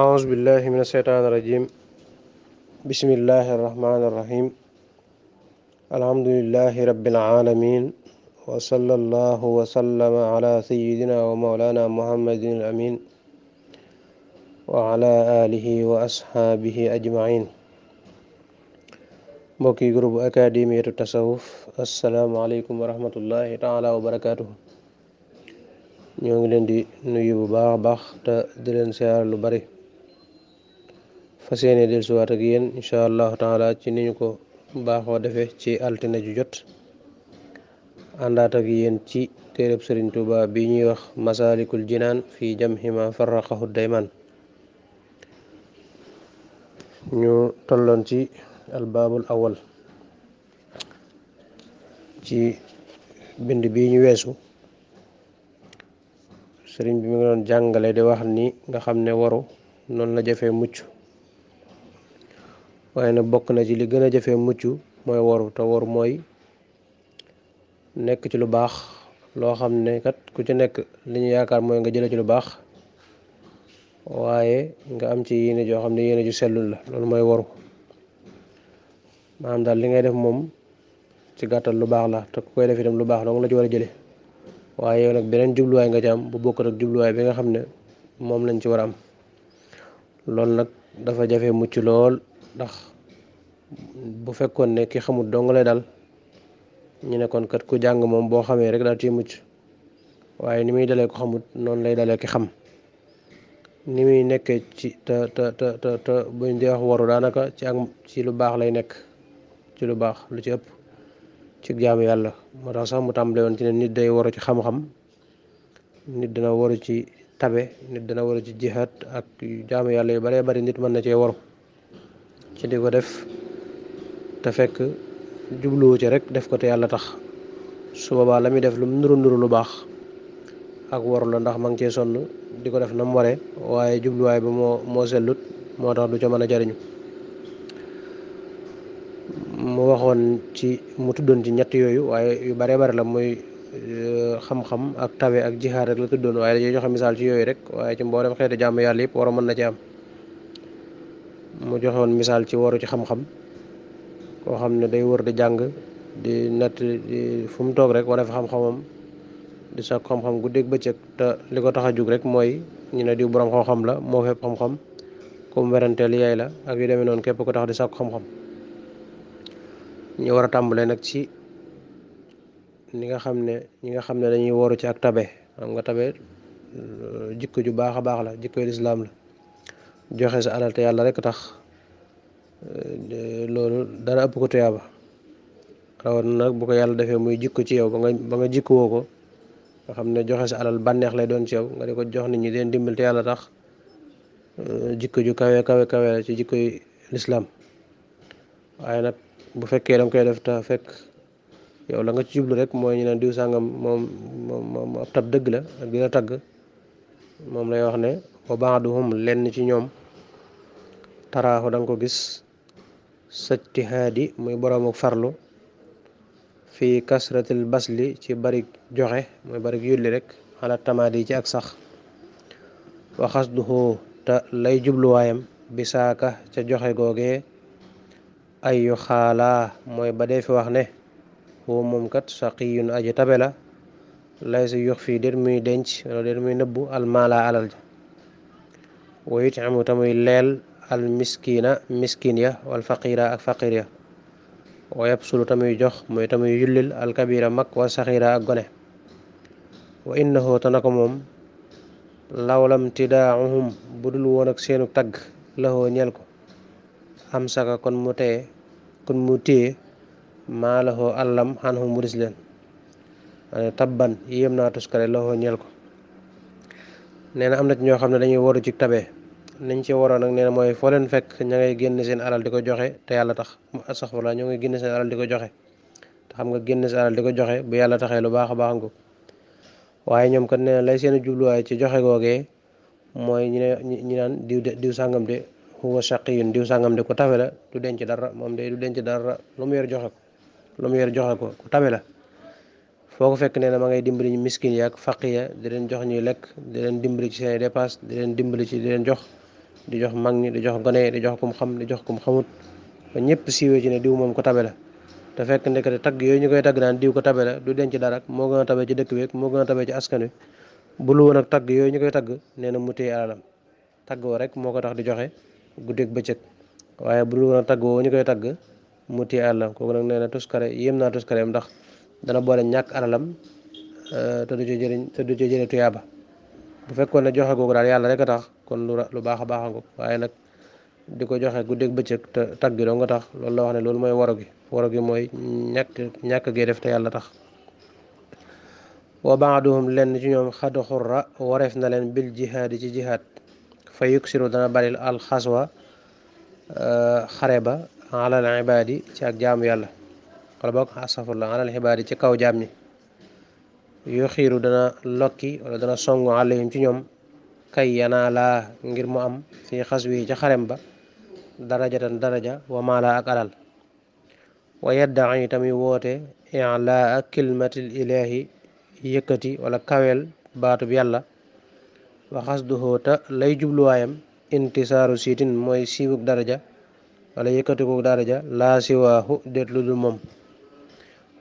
أعوذ بالله من الشيطان الرجيم. بسم الله الرحمن الرحيم. الحمد لله رب العالمين، وصلى الله وسلم على سيدنا ومولانا محمد الأمين وعلى آله وأصحابه أجمعين. mbokki groupe académiyatu tasawuf, asalaamaaleykum wa rahmatullahi taala wa barakaatuhu. ñoo ngi leen di nuyu bu baax a baax te di leen siyaar lu bari. fas yéene dellusiwaat ak yéen incha allahu taala ci ni ñu ko baaxoo defee ci altine ju jot, àndaat ak yéen ci téereb Sëriñ Tuuba bi ñuy wax masaalikul jinaan fi jamhi ma farraqahu daymaan. ñu tolloon ci albaabul awal. ci bind bi ñu weesu sëriñ bi mu ngi doon jàngale di wax ni nga xam ne waru noonu la jafee mucc, waaye nag bokk na ci li gën a jafee mucc mooy waru. te waru mooy nekk ci lu baax loo xam ne kat ku ci nekk li ñu yaakaar mooy nga jële ci lu baax, waaye nga am ci yéene joo xam ne yéene ju sellul la. loolu mooy waru. maanaam daal li ngay def moom ci gàttal lu baax la, te ku koy def itam lu baax dong la ci war a jële, waaye yow nag beneen jubluwaay nga ci am bu bokkut ak jubluwaay bi nga xam ne moom lañ ci war a am. loolu nag dafa jafe mucc lool, ndax bu fekkoon ne ki xamut dong lay dal ñu ne kon kat ku jàng moom boo xamee rek daal ci mucc, waaye ni muy dalee ko xamut noonu lay dalee ki xam. ni muy nekkee ci te buñ di wax waru daanaka ci lu baax lay nekk, ci lu baax lu ci ëpp ci jaamu yàlla. moo tax sax mu tàmbale woon ci ne nit day waru ci xam-xam, nit dana waru ci tabe, nit dana waru ci jihaad ak jaamu yàlla yu baree bari nit mën na cee waru ci di ko def te fekk jubluwu ci rek def ko te yàlla tax. su boobaa la muy def lu mu nuru nuru lu baax ak waru la, ndax ma ngi cee sonn di ko def na mu waree, waaye jubluwaay ba moo sellut, moo tax du ca mën a jariñu. mu waxoon ci mu tuddoon ci ñett yooyu, waaye yu baree bari la, muy xam-xam ak tabe ak jihaad rek la tuddoon, waaye dañuy joxe misaal ci yooyu rek, waaye ci mboolem xeeti jàmm yàlla yëpp waru mën na ci am. mu joxewoon misaal ci waru ci xam-xam, koo xam ne day wër di jàng di nett fu mu toog rek wane fa xam-xamam di sàkk xam-xam guddeeg bëccëg, te li ko tax a jug rek mooy ñu ne diw borom xam-xam la, moo fépp xam-xam, comme weranteel yaay la ak yu demee noonu, képp ko tax di sàkk xam-xam. ñu war a tàmbalee nag ci ñi nga xam ne dañuy waru ci ak tabe. xam nga tabe jikko ju baax a baax la, jikkoy lislaam la. joxe sa alal te yàlla rek tax, loolu dara ëpp ko tuyaaba. rawat na nag bu ko yàlla defee muy jikko ci yow ba nga jikkowoo ko, nga xam ne joxe sa alal bànneex lay doon ci yow, nga di ko jox nit ñi leen dimbal te yàlla tax, jikko ju kawe kawe kawe la ci jikkoy lislaam. waaye nag bu fekkee da nga koy def te fekk yow la nga ci jublu rek mooy ñu ne diw sàngam moom ab tab dëgg la ak dina tagg, moom lay wax ne wa baaduhum lenn ci ñoom taraaxu da nga ko gis sajtihaadi muy boroomu farlu fii kasratil basli ci barik joxe, muy barik yulli rek xalaat tamaadi ci ak sax. wa xasduhu te lay jubluwaayam bi saaka ca joxe googee ay yu xaalaa mooy ba dee fi wax ne foo moom kat saqiyun aji tabe la, lay si yux fii déet muy denc wala déet muy nëbbu almaala alal ja. wa yut'imu tamuy leel al miskina miskin ya wal faqira ak faqir ya. wa yabsulu tamuy jox mooy tamuy yullil al kabira mag wa saxira ak gone. wa innahu te na ko moom lawlam tidaauhum budul woon ak seenu tagg laxoo ñeel ko am saka kon mu téye maa laxoo àllam xanhum muris leen. tabban yéem naa tuskare laxoo ñeel ko. nee na am na ci ñoo xam ne dañuy waru ci tabe. niñ ci waroon nag nee na mooy foo leen fekk ña ngay génn seen alal di ko joxe te yàlla tax. astaxfirullah, ñoo ngay génn seen alal di ko joxe te xam nga génn seen alal di ko joxe bu yàlla taxee lu baax a baax nga. waaye ñoom kat nee na lay seen jubluwaay ci joxe googee mooy ñu naan diw sàngam de huwa shaqiyun, diw sàngam de ku tabe la, du denc dara, moom de du denc dara, lu mu yor joxe ko ku tabe la. foo ko fekk nee na ma ngay dimbali ñu miskin yaak faqiya, di leen jox ñuy lekk, di leen dimbali ci seen dépasse, di leen dimbali ci di leen jox di jox mag ñi di jox gone di jox kum xam di jox kum xamut ba ñëpp siiwee ci ne diw moom ko tabe la te fekk ndekete tagg yooyu ñu koy tagg naan diw ko tabe la du denc dara moo gën a tabe ci dëkk bi moo gën a tabe ci askan wi bu lu woon ak tagg yooyu ñu koy tagg nee na mu téye alalam tagg woo rek moo ko tax di joxe guddeeg bëccëg waaye bu lu woon ak tagg woo ñu koy tagg mu téye alalam kooku nag nee na tuskare yéem naa tuskareem ndax dana boole ñàkk alalam te du ci jëriñ te du ci jëriñ tuyaaba bu fekkoon ne joxe googu daal yàlla rek a tax kon lu baax a baax a ngoog waaye nag di ko joxe guddeeg bëccëg te tagg gi doo nga tax loolu la wax ne loolu mooy waro gi mooy ñàkk gee def te yàlla tax wa baaduhum lenn ci ñoom xad xurra wareef na leen bil jihaadi ci jihaad fa yuksiru dana baril alxaswa xare ba alal ibaadi ci ak jaamu yàlla wala boog astafurlah alal ibaadi ci kaw jaam ñi yu xiiru dana lokki wala dana songu alayhim ci ñoom kay yanaa laa ngir mu am fii xas wi ci xarem ba darajatan daraja wa maala ak alal wa yadda yi tamit woote ilaa ak kilmatil ilaahi yëkkati wala kaweel baatub yàlla wa xasduhoo ta lay jubluwaayam intisaaru siitin mooy siiwuk daraja wala yëkkatiku daraja laa siwaahu déet lu dul moom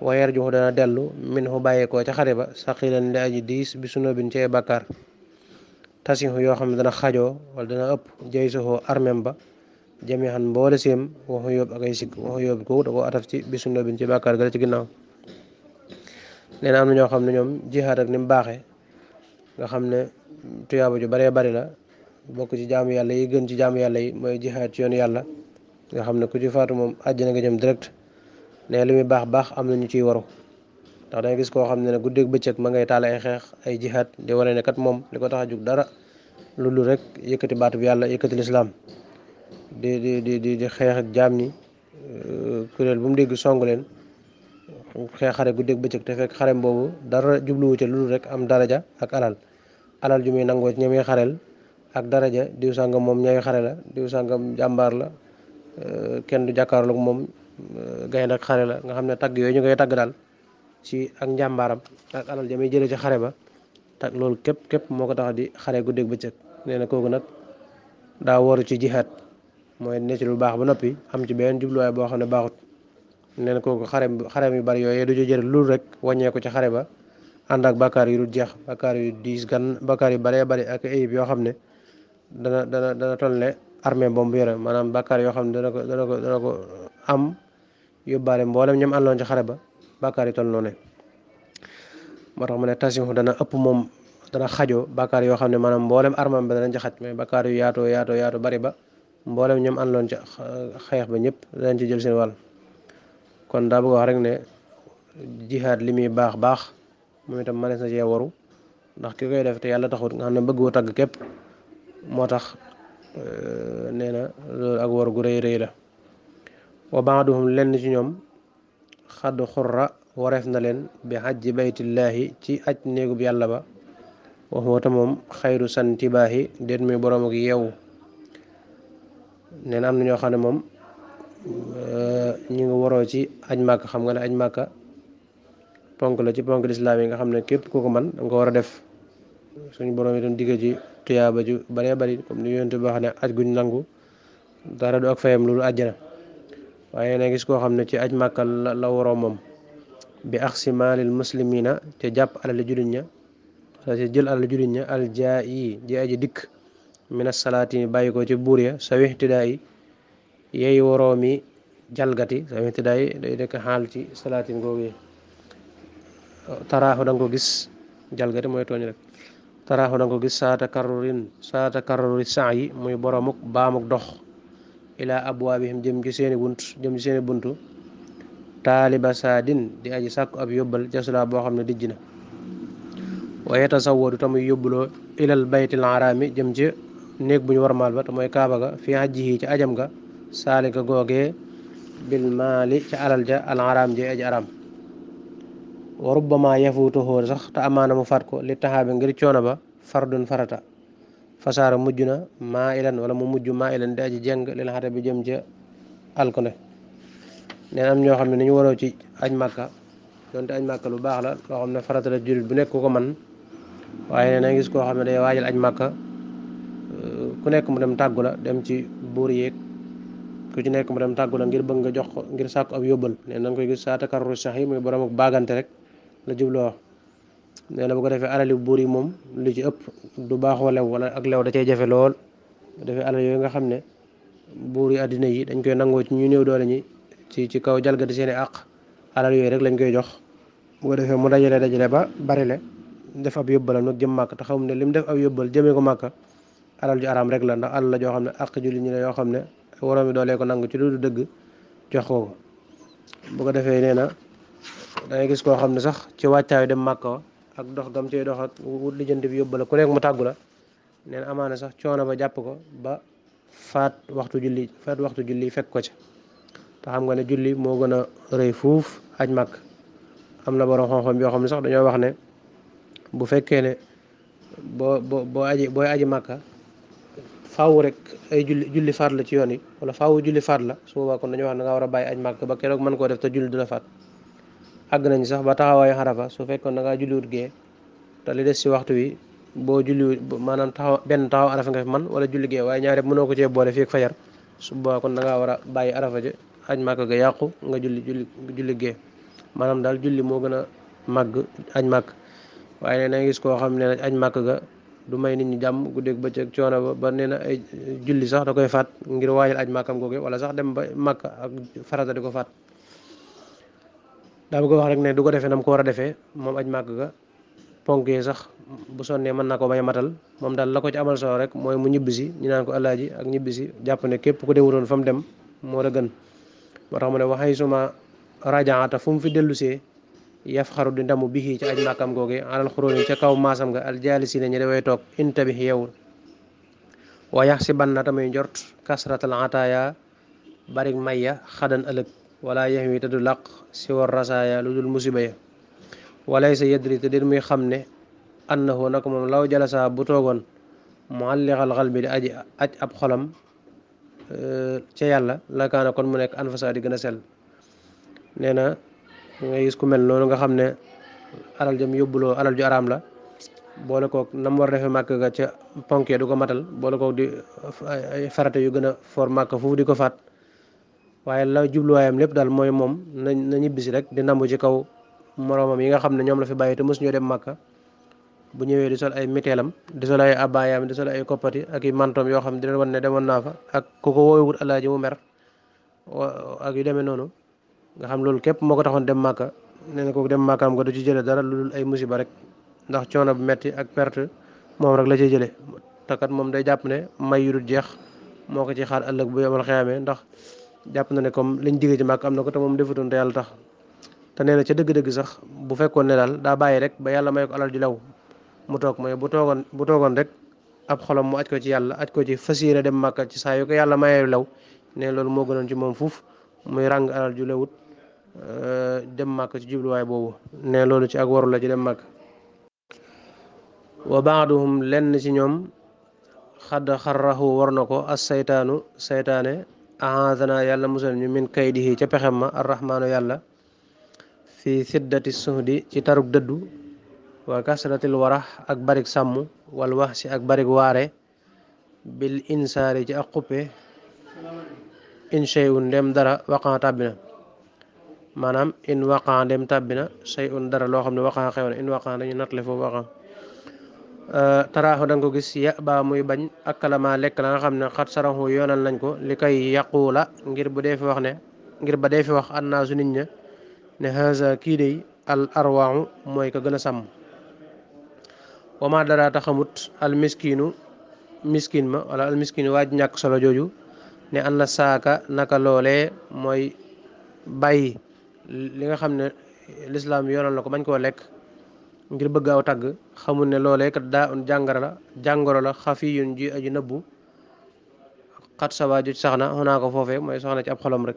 wa yarjuxu dana dellu min hu bàyyeekoo ca xare ba saqilan li aji diis bi sunóobin ci ay bàkkaar tasixu yoo xam ne dana xajoo wala dana ëpp jay soxoo armem ba jami xan mboole séem waxu yóbbu ak ay sikk waxu yóbbu ko da ko ataf ci bi sunóobin ci bàkkaar gala ci ginnaaw nee na am na ñoo xam ne ñoom jihaad ak ni mu baaxee nga xam ne tuyaaba ju baree bari la bokk ci jaamu yàlla yi gën ci jaamu yàlla yi mooy jihaad ci yoonu yàlla nga xam ne ku ci faatu moom àjjana nga jëm direct ne li muy baax baax am na ñu ciy waru ndax danga gis koo xam ne guddeeg bëccëg ma ngay taal ay xeex ay jihaad di wane ne kat moom li ko tax a jug dara loolu rek yëkkati baatu bi yàlla yëkkati lislaam di xeex ak jaam ñi kuréel bu mu dégg song leen xeex xare guddeeg bëccëg te fekk xarem boobu dara jubluwu ca loolu rek am daraja ak alal ju muy nangoo ci ñami xareel ak daraja diw sàngam moom ñawi xare la diw sàngam jàmbaar la kenn du jàkkaarloog moom gaynde ak xare la nga xam ne tagg yooyu ñu koy tagg daal ci ak njàmbaaram ak alal ja muy jëlee ci xare ba tag loolu képp moo ko tax di xare guddeeg bëccëg nee na kooku nag daa waru ci jihaad mooy ne ci lu baax ba noppi am ci benn jubluwaay boo xam ne baaxut nee na kooku xarem yu bari yooyu du ci jël loolu rek wàññeeku ci xare ba ànd ak bakkaar yu dul jeex bakkaar yu diis gan bakkaar yu baree bari ak ayib yoo xam ne dana toll ne armée bombu yore maanaam bakkaar yoo xam ne dana ko am yóbbaale mboolem ñoom àndoon ci xare ba bakkaar yi toll noonu moo tax mu ne tasixu dana ëpp moom dana xajoo bakkaar yoo xam ne maanaam mboolem armam ba danañ ci xaj mais bakkaar yu yaatoo bari ba mboolem ñoom àndoon ci xeex ba ñëpp danañ ci jël seen wàll kon daa bëgg wax rek ne jihaad li muy baax moom itam mënees na cee waru ndax ki koy def te yàlla taxut nga xam ne bëggoo tagg képp moo tax nee na loolu ak waru gu rëy la wa baaduhum lenn ci ñoom xadd xurra wareef na leen bi hajji baytillaahi ci aj néegub yàlla ba waxuwata moom xayru santibaahi déet muy boroom ak yeewu nee na am na ñoo xam ne moom ñu ngi waroo ci aj màkka xam nga ne aj màkka ponk la ci ponk lislaam yi nga xam ne képp ku ko man da nga ko war a def suñu boroom itam digge ci tuyaaba ju baree bari comme ni yonent bi wax ne aj guñ nangu dara du ak fayam loolu àjjana waaye na gis koo xam ne ci aj màkka la waroo moom bi axsi maalil muslimina te jàpp alali jullit ña te jël alali jullit ña aljaa yi ji aji dikk mina salaatini bàyyi ko ci buur ya sa wixtidaa yi yeey waroo mi jalgati sa wixtidaa yi day dekk xaal ci salaatin googu yi taraaxu da nga ko gis jalgati mooy tooñ rek taraaxu da nga ko gis saata karruri saa yi muy boromuk baamuk dox ilaa abwaabihim jëm ci seeni buntu taaliba saadin di aji sàkku ab yóbbal jasulaa boo xam ne dijj na wa yatasawwadu tamuy yóbbuloo ilal baytil araami jëm ci néeg bu ñu warmaal ba te mooy kaaba ga fi hajjihi ci ajam ga saalika googee bil maali ca alal ja al araam ji aji araam wa rubbama yafuutuhoo sax te amaana mu faat ko li taxaabi ngir coono ba fardun farata fasaara mujj na maa ilan wala mu mujj maa ilan di aji jeng lil xate bi jëm ca alkone neen am ñoo xam ne ni ñu waroo ci aj màkka donte aj màkka lu baax la loo xam ne farata la jullit bu nekk ku ko man waaye nee na gis koo xam ne day waajal aj màkka ku nekk mu dem tàggu la dem ci buur yeeg ku ci nekk mu dem tàggu la ngir bëgg nga jox ko ngir sàkku ab yóbbal nee na nga koy gis saa takarru sax yi muy borom ak baagante rek la jubloo wax nee na bu ko defee alali buur yi moom li ci ëpp du baaxoo lew wala ak lew da cay jafe lool bu defee alal yooyu nga xam ne buur yi àddina yi dañ koy nangoo ci ñu néew doole ñi ci kaw jalgati seeni àq alal yooyu rek lañ koy jox bu ko defee mu dajale ba bari le def ab yóbbalam nag jëm màkk te xam ne li mu def ab yóbbal jëmee ko màkk alal ju araam rek la ndax alal la joo xam ne àq julli ñi la yoo xam ne waroom yi doolee ko nangu ci lu du dëgg jox ko bu ko defee nee na dangay gis koo xam ne sax ci wàccaayu dem màkk wa ak dox gam cey dox ak wut lijjanti bi yóbbal ku nekk mu tàggu la nee na amaana sax coono ba jàpp ko ba faat waxtu julli fekk ko ca te xam nga ne julli moo gën a rëy fuuf aj màkk am na borom xam-xam yoo xam ne sax dañoo wax ne bu fekkee ne booy aji màkka faaw rek ay julli faat la ci yoon yi wala faaw julli faat la su boobaa kon dañoo wax ne nga war a bàyyi aj màkk ba keroog mën koo def te julli du la faat àgg nañ sax ba taxawaayu xarafa su fekkoon da ngaa julliwut gee te li des ci waxtu wi boo julliwut maanaam taxaw arafa nga fi man wala julli gee waaye ñaare mënoo ko cee boole fii ak fajar su boobaa kon da ngaa war a bàyyi arafa ja aj màkk ga yàqu nga julli gee maanaam daal julli moo gën a màgg aj màkk waaye nee na gis koo xam ne aj màkk ga du may nit ñi jàmm guddeeg bëccëg coono ba nee na ay julli sax da koy faat ngir waajal aj màkkam googe wala sax dem ba màkk ak farata di ko faat daa bëgg wax rek ne du ko defee nam ko war a defee moom aj màkk ga ponk yi sax bu sonnee mën naa ko bañ a matal moom daal la ko ci amal solo rek mooy mu ñibbisi ñu naan ko alaaji ak ñibbisi jàpp ne képp ku demutoon fa mu dem moo la gën moo tax mu ne waxay suma rajaata fu mu fi dellusee yaf xaru di ndamu bixii ci aj màkkam googe alal xuróoni ca kaw maasam nga aljaalisi ne ñi daway toog intabih yewul wa yax si ban na tamay njort kasratal ataaya barik mayya xadan ëllëg wala yex wi te du làq si war rasaaya lu dul musiba ya walay sa yedri te dir muy xam ne annahu nako moom law jalasa bu toogoon muallixal xal bi di aji aj ab xolam ca yàlla la kaana kon mu nekk anfasa di gën a sell nee na ngay gis ku mel noonu nga xam ne alal jëm yóbbuloo alal ju araam la boole kook nam war defee màkk ga ca ponkee du ko matal boole kook di ay farate yu gën a for màkk foofu di ko faat waaye la jubluwaayam lépp daal mooy moom na ñibbisi rek di nambu ci kaw moroomam yi nga xam ne ñoom la fi bàyyi te mosu ñoo dem màkka bu ñëwee di sol ay miteelam di sol ay abaayaam di sol ay koppati ak i mantoom yoo xam ne dina wan ne demoon naa fa ak ku ko woowewut alaaji mu mer ak yu demee noonu nga xam loolu képp moo ko taxoon dem màkka nee na kooku dem màkkaam nga du ci jële dara lu dul ay musiba rek ndax coono bu metti ak perte moom rek la ciy jële te kat moom day jàpp ne may yu dul jeex moo ko ci xaar ëllëg bu yomal xeyaamee ndax jàpp na ne comme liñ digee ci màkk am na ko te moom defutoon te yàlla tax te nee na ca dëgg-dëgg sax bu fekkoon ne daal daa bàyyi rek ba yàlla may ko alal ju lew mu toog mooy bu toogoon rek ab xolam mu aj ko ci yàlla aj ko ci fas yéene dem màkka ci saa yu ko yàlla mayee lew ne loolu moo gënoon ci moom fuuf muy ràng alal ju lewut dem màkk ci jubluwaay boobu ne loolu ci ak waru la ci dem màkk wa baaduhum lenn ci ñoom xadd xarrahu war na ko as saytaane ahadana yàlla musal ñu min kaydihi ca pexem ma arrahmaanu yàlla fi siddati suhdi ci taruk dëddu wa kasratil warax ak barik sàmm wal wax si ak barik waare bil insaari ci ak xuppe in shay'un ndem dara waqan tàbbina maanaam in waqan ndem tàbbina shay'un dara loo xam ne waqan xew na in waqan dañu natle foofu waqan taraaxu da nga ko gis ya ba muy bañ akkalama lekk la nga xam ne xat saraxu yoonal nañ ko li koy yaquula ngir ba dee fi wax annaasu nit ña ne haza kii dey al arwaaxu mooy ko gën a sàmm wama daraata xamut al miskin ma wala al miskin waaj ñàkk solo jooju ne an na saaka naka loolee mooy bàyyi li nga xam ne lislaam yoonal na ko bañ koo lekk ngir bëgg aw tagg xamul ne loolee kat daa un jàngoro la xafiyun ji aju nëbbu xat sa waaju sax na xonaa ko foofee mooy soxna ci ab xolam rek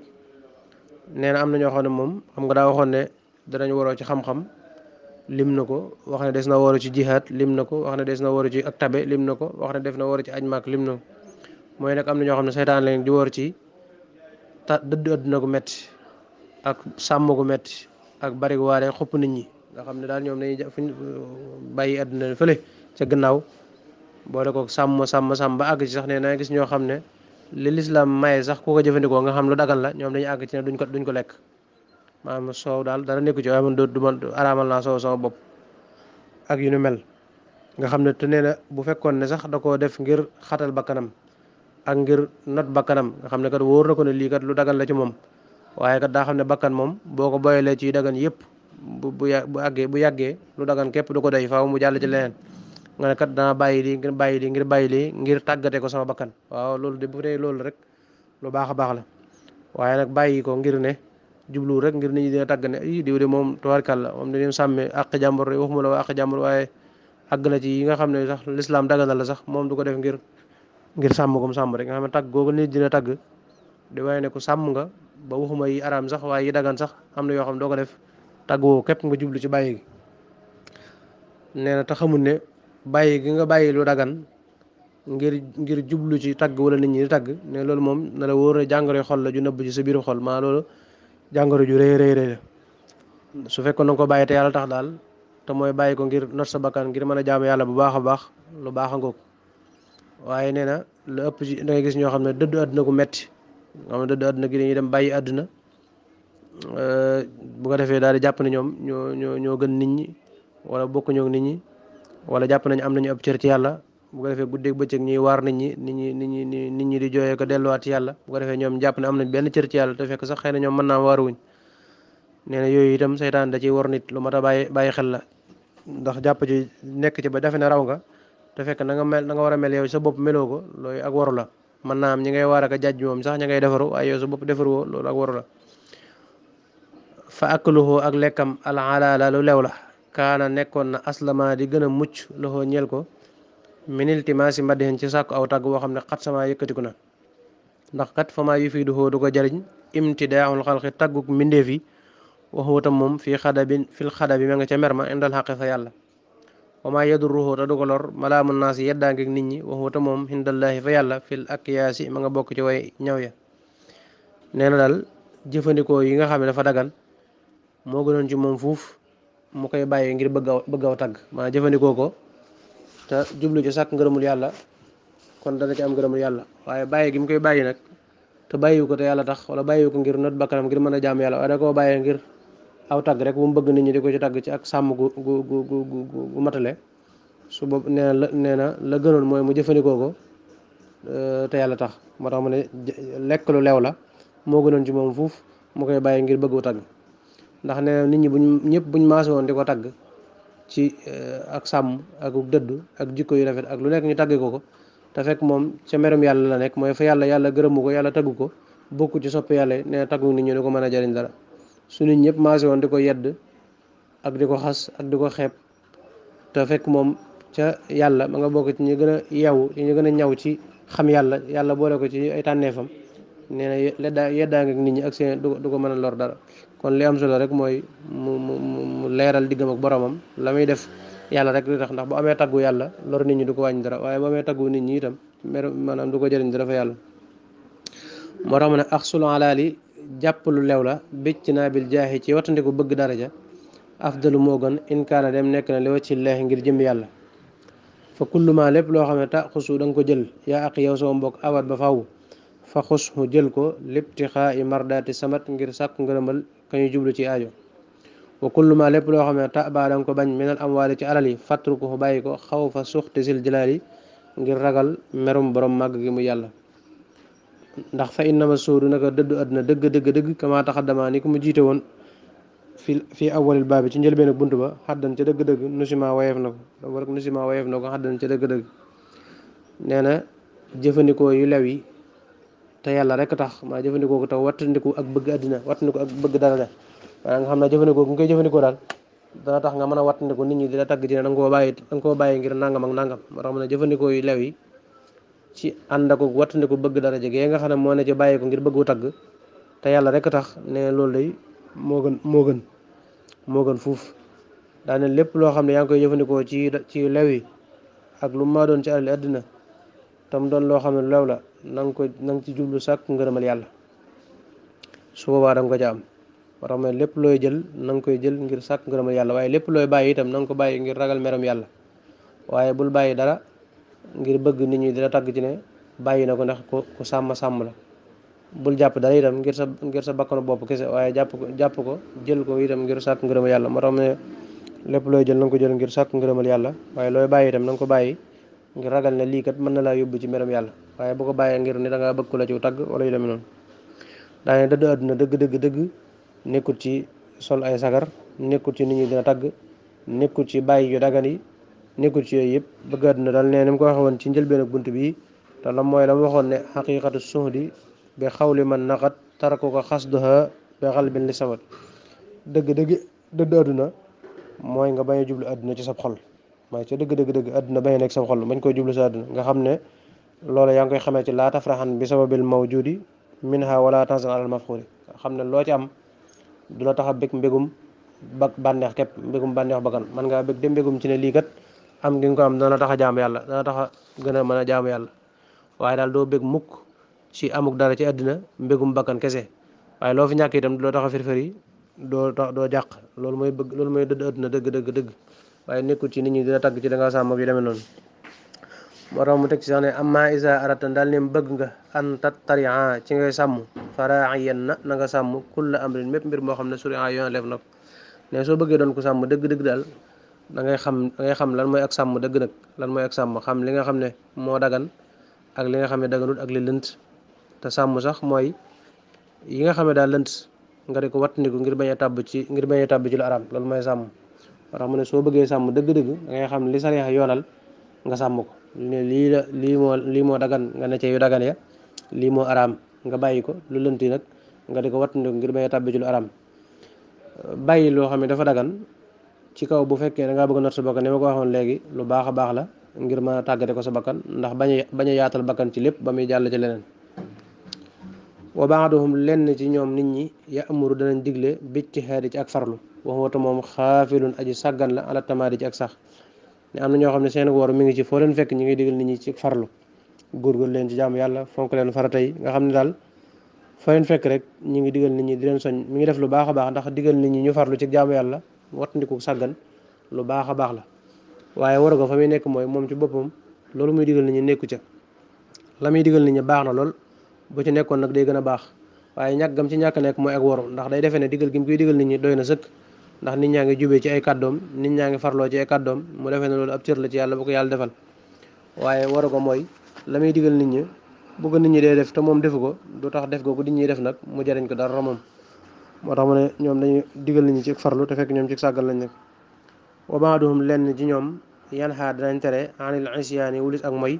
nee na am na ñoo xam ne moom xam nga daa waxoon ne danañ waroo ci xam-xam lim na ko wax ne des na waru ci jihaad lim na ko wax ne des na waru ci ak tabe lim na ko wax ne def na waru ci aj maak lim na ko mooy nag am na ñoo xam ne seytaan leen di war ci dëddu adduna gu metti ak sàmm gu metti ak bari waare xupp nit ñi nga xam ne daal ñoom dañuy fuñ bàyyi àdduna fële ca gannaaw boole ko sàmm ba àgg ci sax ne naa gis ñoo xam ne li lislaam maye sax ku ko jëfandikoo nga xam lu dagal la ñoom dañu àgg ci ne duñ ko lekk maanaam soow daal dara nekku ci waaye man du ma araamal naa soow sama bopp ak yu nu mel nga xam ne te nee na bu fekkoon ne sax da koo def ngir xatal bakkanam ak ngir not bakkanam nga xam ne kat wóor na ko ne lii kat lu dagal la ci moom waaye kat daa xam ne bakkan moom boo ko boyalee ci dagan yëpp bu yàggee lu dagan képp du ko doy faaw mu jàll ci leneen nga ne kat dana bàyyi lii ngir bàyyi lii ngir tàggate ko sama bakkan waaw loolu de bu dee loolu rek lu baax a baax la waaye nag bàyyi ko ngir ne jublu rek ngir nit ñi dina tàgg ne i diw de moom tubaarkàlla moom dañu sàmme àq jàmbur waxuma la àq jàmbur waaye àgg na ci yi nga xam ne sax lislaam daganal la sax moom du ko def ngir sàmm gum sàmm rek nga xam ne tàgg googu nit dina tàgg di waaye ne ko sàmm nga ba waxuma yi araam sax waaye yi dagan sax am na yoo xam ne doo ko def tàgg woo képp nga jublu ci bàyyi gi nee na te xamul ne bàyyi gi nga bàyyi lu dagan ngir jublu ci tàgg wala nit ñi di tàgg ne loolu moom na la wóor ne jàngoro xol la ju nëbb ci sa biiru xol maa loolu jàngoro ju rëy rëy rëy la su fekkoon na nga ko bàyyi te yàlla tax daal te mooy bàyyi ko ngir not sa bakkan ngir mën a jaamu yàlla bu baax a baax lu baax a ngoog waaye nee na lu ëpp ci da ngay gis ñoo xam ne dëddu àdduna gu metti nga xam ne dëddu àdduna gi dañuy dem bàyyi àdduna bu ko defee daal di jàpp ne ñoom ñoo gën nit ñi wala bokkuñoo ak nit ñi wala jàpp nañu am nañu ëpp cër ci yàlla bu ko defee guddeeg bëccëg ñuy waar nit ñi di jooyee ko delluwaat ci yàlla bu ko defee ñoom jàpp ne am nañ benn cër ci yàlla te fekk sax xëy na ñoom mën naa waaruwuñ nee na yooyu itam seytaan da ciy war nit lu mat a bàyyi xel la ndax jàpp ci nekk ci ba defe ne raw nga te fekk na nga war a mel yow sa bopp meloo ko loolu ak waru la mën naa am ñi ngay waar ak a jàjj moom sax ña ngay defaru waaye yow sa bopp defaruwoo loolu ak waru la fa akluhu ak lekkam alalaala lu lew la kaana nekkoon na aslama di gën a mucc loxoo ñeel ko miniltimaasi madihen ci sàkku aw tàgg boo xam ne xat sama yëkkatiku na ndax kat fa maa yu fii duhoo du ko jariñ imtidaaxul xalqi tàgguk mbindeef yi waxu tam moom fil xada bi ma nga ca mer ma indal xaqi fa yàlla wa maa yadurruhu te du ko lor malaamu naas yeddaa ngeeg nit ñi waxu tam moom indallaahi fa yàlla fil akyaasi ma nga bokk ci way ñaw ya nee na daal jëfandikoo yi nga xam ne dafa dagan moo gënoon ci moom fuuf mu koy bàyyi ngir bëgg aw tagg maa jëfandikoo ko te jublu ci sàkk ngërëmul yàlla kon dana ci am ngërëmul yàlla waaye bàyyi gi mu koy bàyyi nag te bàyyiwu ko te yàlla tax wala bàyyiwu ko ngir not bakkanam ngir mën a jaam yàlla waaye da koo bàyyee ngir aw tagg rek bu mu bëgg nit ñi di ko ci tagg ci ak sàmm gu matale su boobu nee na la gënoon mooy mu jëfandikoo ko te yàlla tax moo tax mu ne lekk lu leew la moo gënoon ci moom fuuf mu koy bàyyi ngir bëggu tagg ndax nee na nit ñi buñ maase woon di ko tagg ci ak sàmm ak dëddu ak jikko yu rafet ak lu nekk ñu tàggee ko te fekk moom ca merum yàlla la nekk mooy fa yàlla gërëmu ko yàlla taggu ko bokku ci sopp yàlla nee na taggu nit ñi di ko mën a jariñ dara su nit ñëpp maase woon di ko yedd ak di ko xas ak di ko xeeb te fekk moom ca yàlla ma nga bokk ci ñu gën a yeewu ñu gën a ñaw ci xam yàlla boole ko ci ay tànneefam nee na yeddaa nga nit ñi ak seen du ko mën a lor dara kon li am solo rek mooy mu leeral diggam ak boromam la muy def yàlla rek di tax ndax bu amee taggu yàlla lor nit ñi du ko wàññi dara waaye bu amee taggu nit ñi itam maanaam du ko jëriñ dara fa yàlla moo tax mu ne axsulu alaali jàpp lu lew la bécc naa bil jaaxi ci wattandiku bëgg daraja afdalu moo gën inkaana dem nekk na li wacci leex ngir jëm yàlla fa kulluma lépp loo xam ne ta xusu da nga ko jël yaa ak yow sama mbokk awat ba faw fa xushu jël ko liptixaa i mardaati samat ngir sàkku ngërëmal kañu jublu ci aajo wa kulluma lépp loo xam ne ta baa da nga ko bañ minal amwaali ci alal yi fatruku bàyyi ko xaw fa suxti sil jilaali ngir ragal merum borom màgg gi mu yàlla ndax fa innama sóodu naka dëddu àdduna dëgg kama taxaddama ni ko mu jiite woon fii awalil baabi ci njëlbeen ak bunt ba xaddan ca dëgg-dëgg nusima wayeef na ko rek nusima wayeef na ko xaddan ca dëgg-dëgg nee na jëfandikoo yu lew yi te yàlla rek tax maa jëfandikoo ko tax wattandiku ak bëgg àddina wattandiku ak bëgg dara la waaye nga xam ne jëfandikoo bu nga koy jëfandikoo daal dana tax nga mën a wattandiku nit ñi di la tagg ci ne da nga koo bàyyi ngir nangam ak nangam moo tax mu ne jëfandikoo yu lew yi ci ànd ak wattandiku bëgg dara jege nga xam ne moo ne ci bàyyi ko ngir bëggu tagg te yàlla rek tax ne loolu day moo gën fuuf daane lépp loo xam ne yaa ngi koy jëfandikoo ci lew yi ak lu maa doon ci alali àddina tam doon loo xam ne lew la na nga ci jublu sàkk ngërëmal yàlla su boobaa da nga ko ca am moo tax lépp looy jël na nga koy jël ngir sàkk ngërëmal yàlla waaye lépp looy bàyyi itam na nga ko bàyyi ngir ragal meram yàlla waaye bul bàyyi dara ngir bëgg nit ñi dina tagg ci ne bàyyi na ko ndax ku sàmm sàmm la. bul jàpp dara itam ngir sa bakkanu bopp kese waaye jàpp ko jël ko itam ngir sàkk ngërëmal yàlla moo tax ne lépp looy jël na nga ko jël ngir sàkk ngërëmal yàlla waaye looy bàyyi itam na nga ko bàyyi ngir ragal ne lii kat mën na laa yóbbu ci meram yàlla waaye bu ko bàyyee ngir ni da ngaa bëgg ko la ci tagg wala yu demee noonu. daane dëdd àdduna dëgg nekkul ci sol ay sagar nekkul ci nit ñi dina tagg nekkul ci bàyyi yu dagan yi nekkul ci yooyu yëpp bëgg àdduna daal ne ni mu ko waxe woon ci njëlbeen ak bunt bi te la mooy la mu waxoon ne xaqiqatu suhdi bi xawli man naqat taraku ko xasduha bi xalbin li samat dëgg dëdd àdduna mooy nga bañ a jublu àdduna ci sab xol mooy ca dëgg àdduna bañ a nekk sab xol bañ koy jublu sa àdduna nga xam ne loola yaa ngi koy xamee ci laa tafraxan bi sababil mawjudi minha wala tansan alal mafxuri xam ne loo ci am du la tax a bég mbégum bànneex képp mbégum bànneex bakkan man ngaa bég de mbégum ci ne lii kat am gi nga ko am dana tax a jaamu yàlla dana tax a gën a mën a jaamu yàlla waaye daal doo bég mukk ci amuk dara ci àddina mbégum bakkan kese waaye loo fi ñàkk itam du la tax a firfiri doo jàq loolu mooy bëgg loolu mooy dëdd àdduna dëgg waaye nekkul ci nit ñi dina tagg ci da nga sàmm ak yu demee noonu moo tax mu teg ci sax ne amma isa aratan daal ne bëgg nga an tattaria ci ngay sàmm faraayen na nga sàmm kulla amrin mépp mbir moo xam ne suri yoon leef na ko ne soo bëggee doon ko sàmm dëgg daal da ngay xam lan mooy ak sàmm dëgg nag lan mooy ak sàmm xam li nga xam ne moo dagan ak li nga xam ne daganut ak li lënt te sàmm sax mooy yi nga xam ne daal lënt nga di ko wattandiku ngir bañ a tàbb ci lu araam loolu mooy sàmm moo tax mu ne soo bëggee sàmm dëgg-dëgg da ngay xam li sariya yoonal nga sàmm ko ne lii moo dagan nga ne ci yu dagan ya lii moo araam nga bàyyi ko lu lënt yi nag nga di ko wattandiku ngir bañ a tàbb ci lu araam bàyyi loo xam ne dafa dagan ci kaw bu fekkee da ngaa bëgg a not sa bakkan ni ma ko waxoon léegi lu baax a baax la ngir mën a tàggate ko sa bakkan ndax bañ a yaatal bakkan ci lépp ba muy jàll ci leneen wa baaduhum lenn ci ñoom nit ñi ya'muru danañ digle bijtihaadi ci ak farlu waxuwata moom xaafilun aji sàggan la ala tamaadi ci ak sax ne am na ñoo xam ne seen woor mi ngi ci foo leen fekk ñi ngi digal nit ñi ci farlu góorgóorlu leen ci jaamu yàlla fonk leen farata yi nga xam ne daal foo leen fekk rek ñi ngi digal nit ñi di leen soñ mi ngi def lu baax a baax ndax digal nit ñi ñu farlu ci jaamu yàlla wattandiku sàggan lu baax a baax la waaye waru ko fa muy nekk mooy moom ci boppam loolu muy digal nit ñi nekku ca la muy digal nit ñi baax na lool bu ci nekkoon nag day gën a baax waaye ñàkkam ci ñàkk nekk mooy ak waru ndax day defee ne digal gi mu koy digal nit ñi doy na sëkk ndax nit ñaa ngi jubee ci ay kàddoom nit ñaa ngi farloo ci ay kàddoom mu defee ne loolu ab cër la ci yàlla bu ko yàlla defal waaye waru ko mooy la muy digal nit ñi bu ko nit ñi dee def te moom defu ko du tax def googu nit ñi def nag mu jariñ ko dara moom moo tax mu ne ñoom dañuy digal nit ñi ci farlu te fekk ñoom ci sàggal lañ nekk wa baaduhum lenn ci ñoom yan xaa danañ tere anil isyaani wulis ak mooy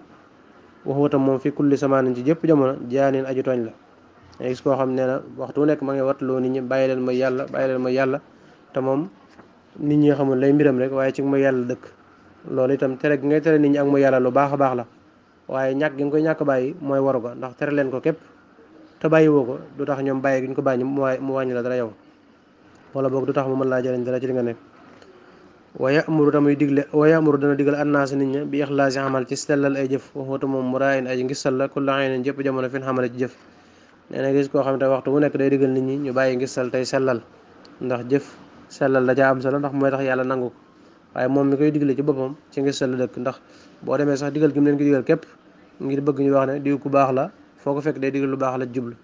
waxuwatam moom fi kulli samaanin ci jëpp jamono jaanin aju tooñ la nga gis koo xam nee na waxtu wu nekk ma ngi watloo nit ñi bàyyi leen mooy yàlla te moom nit ñi xamul lay mbiram rek waaye ci mooy yàlla dëkk loolu itam tere gi ngay tere nit ñi ak mooy yàlla lu baax a baax la waaye ñàkk gi nga koy ñàkk bàyyi mooy waru ko ndax tere leen ko képp te bàyyi woo ko du tax ñoom bàyyi gi ñu ko bàyyi mu wàññi la dara yow wala boog du tax mu mën laa jëriñ dara ci li nga nekk wa ya'muru dana digal annaas nit ña bi ixlaasi xamal ci sellal ay jëf waxutu moom mu raayin aji ngis sal la ku la aynin jëpp jamono fin xamale ci jëf nee na gis koo xam ne waxtu bu nekk day digal nit ñi ñu bàyyi ngis sal tey sellal ndax jëf sellal da caa am solo ndax mooy tax yàlla nangu ko waaye moom mi koy digle ci boppam ci ngis sal la dëkk ndax boo demee sax digal gi mu leen ko digal képp ngir bëgg ñu wax ne diw ku baax la foo ko fekk day digal lu baax la jublu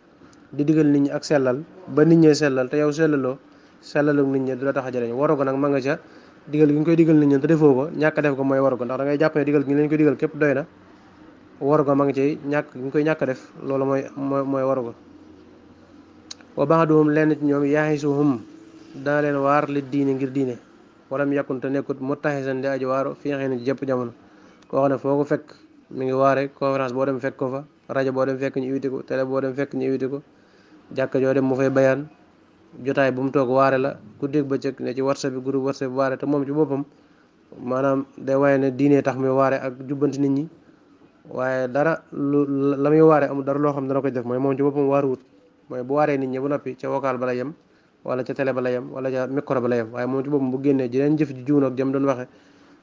di digal nit ñi ak sellal ba nit ñee sellal te yow sellaloo sellalu nit ñi du la tax a jëriñ waru ko nag ma nga ca digal gi nga koy digal nit ñi te defoo ko ñàkk def ko mooy waru ko ndax da ngay jàpp ne digal gi leen koy digal képp doy na waru ko ma nga ci ñàkk gi nga koy ñàkk def loolu mooy waru ko wa ba'duhum lenn ci ñoom yaahisuhum dana leen waar li diine ngir diine walam yakun te nekkut muttahisan di aji waaru fi xëy na ci jëpp jamono koo xam ne foo ko fekk mi ngi waare conférence boo dem fekk ko fa rajo boo dem fekk ñu invité ko télé boo dem fekk ñu invité ko jàkka joo dem mu fay bayaan jotaay bu mu toog waare la ku dégg bëccëg ne ci whatsapp bi groupe whatsapp bi waare te moom ci boppam maanaam day waaye ne diine tax muy waare ak jubbanti nit ñi waaye dara la muy waare amul dara loo xam ne dana koy def mooy moom ci boppam waaruwut mooy bu waaree nit ñi bu noppi ca vocal ba la yem wala ca télé ba la yem wala ca micro ba la yem waaye moom ci boppam bu génnee jeneen jëf ji juun ak jëm doon waxe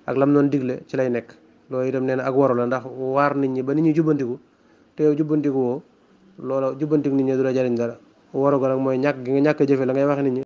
ak lam doon digle ci lay nekk loolu itam nee na ak waru la ndax waar nit ñi ba nit ñi jubbantiku te yow jubbantiku woo loola jubbantiku nit ñi du la jariñ dara waru ko nag mooy ñàkk gi nga ñàkk a jëfe la ngay wax nit ñi